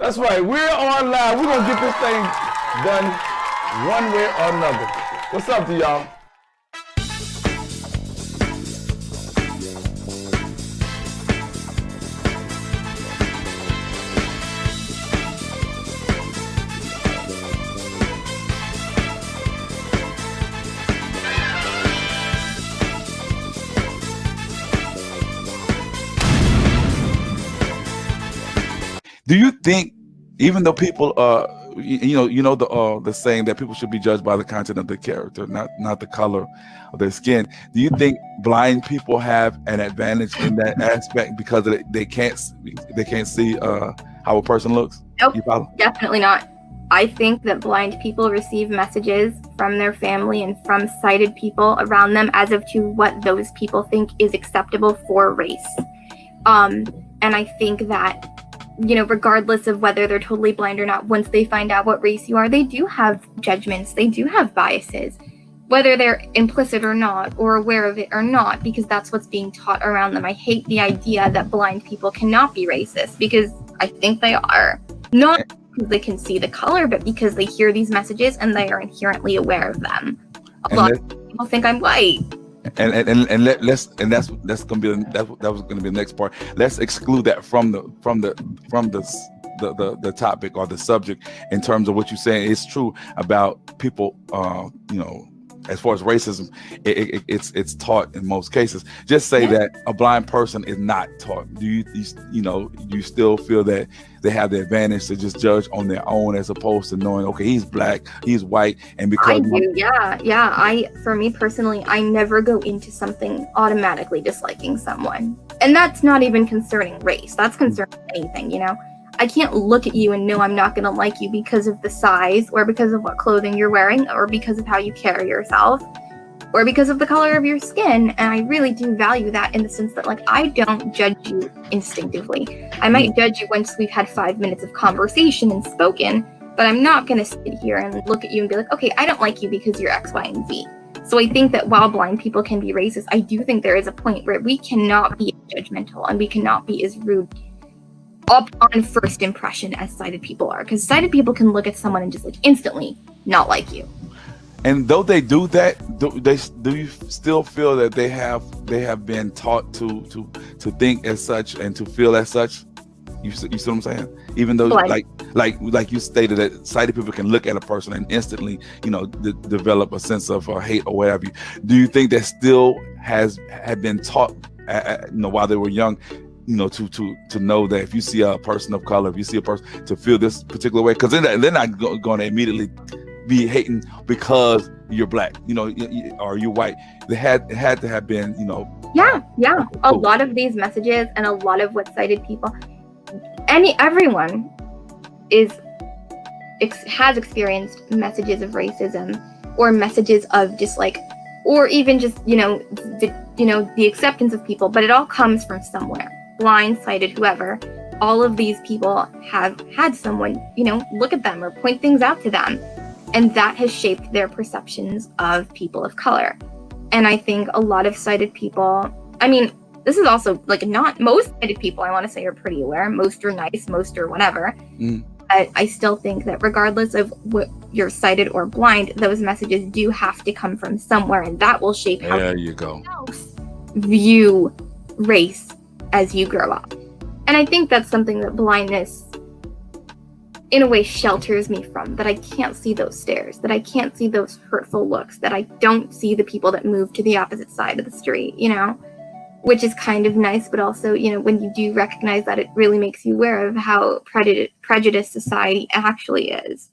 That's right. We're on live. We're gonna get this thing done one way or another. What's up to y'all? Do you think, even though people, the saying that people should be judged by the content of their character, not the color of their skin? Do you think blind people have an advantage in that aspect because they can't see how a person looks? Nope, You follow? definitely not. I think that blind people receive messages from their family and from sighted people around them as of to what those people think is acceptable for race. And I think that, regardless of whether they're totally blind or not, once they find out what race you are, they do have judgments, they do have biases, whether they're implicit or not, or aware of it or not, because that's what's being taught around them. I hate the idea that blind people cannot be racist, because I think they are. Not because they can see the color, but because they hear these messages and they are inherently aware of them. A lot of people think I'm white. And that's gonna be that was gonna be the next part. Let's exclude that from the topic or the subject in terms of what you're saying. It's true about people, as far as racism, it's taught in most cases. Just say that a blind person is not taught. Do you still feel that they have the advantage to just judge on their own as opposed to knowing, okay, he's black, he's white, and because I do, yeah. For me personally, I never go into something automatically disliking someone, and that's not even concerning race. That's concerning anything, I can't look at you and know I'm not going to like you because of the size, or because of what clothing you're wearing, or because of how you carry yourself, or because of the color of your skin. And I really do value that in the sense that, I don't judge you instinctively. I might judge you once we've had 5 minutes of conversation and spoken, but I'm not going to sit here and look at you and be like, okay, I don't like you because you're X, Y, and Z. So I think that while blind people can be racist, I do think there is a point where we cannot be judgmental and we cannot be as rude upon first impression as sighted people are, because sighted people can look at someone and just instantly not like you. And though they do that, do you still feel that they have been taught to think as such and to feel as such? You see what I'm saying? Even though like you stated that sighted people can look at a person and instantly develop a sense of hate or whatever. Do you think that still had been taught while they were young? To know that if you see a person of color, if you see a person, to feel this particular way, because they're not going to immediately be hating because you're black, or you're white. It had to have been, Yeah. A lot of these messages and a lot of what sighted people, everyone has experienced messages of racism or messages of dislike, or even just the acceptance of people, but it all comes from somewhere. Blind, sighted, whoever, all of these people have had someone, look at them or point things out to them. And that has shaped their perceptions of people of color. And I think a lot of sighted people, this is also not most sighted people, I want to say, are pretty aware. Most are nice, most are whatever. But I still think that regardless of what you're sighted or blind, those messages do have to come from somewhere, and that will shape how you view race as you grow up. And I think that's something that blindness in a way shelters me from, that I can't see those stares, that I can't see those hurtful looks, that I don't see the people that move to the opposite side of the street, which is kind of nice, but also, when you do recognize that, it really makes you aware of how prejudiced society actually is.